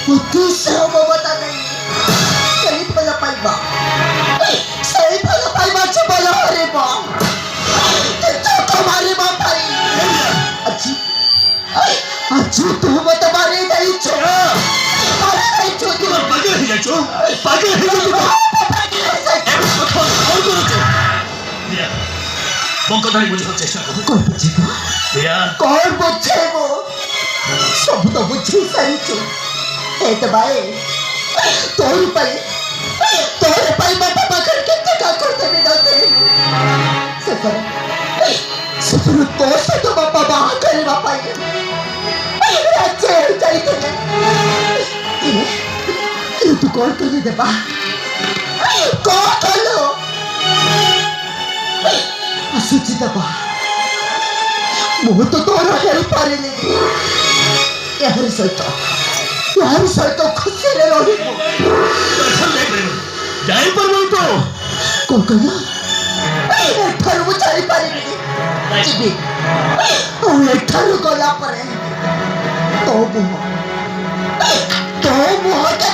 Mag-isa mamatay. Sa'yo pala palma. Sa'yo pala palma sa balahari mo. Dito tumari mo pa rin. Aji. Aji tumatamari na ito. Para na ito. পাগল হয়ে যাচ্ছ পাগল হয়ে যাচ্ছ phone করেছো রিয়া বঙ্কধারী বোঝার চেষ্টা করো করবো জীব রিয়া করবো জীব সব তো বুঝেই সারিছো এত ভাই তোর পাই বাবা বাবার কেটে কা করতে বিনোদে সফর তোর তো বাবা বাবা করে বাবা রাজ্যে যাইতে না কিন্তু কল করে দেবা কলো সুচিতা বা ମୁଁ ତ ତୋର ହେଇପାରିନି ଏହାରି ସହିତ ଖୁସିରେ ରହିବୁ ଯାଇପାରିବ ତ କଣ କହିଲ ଏଠାରୁ ମୁଁ ଯାଇପାରିବିନି ଯିବି ଆଉ ଏଠାରୁ ଗଲା ପରେ ତୋ ମୁହଁ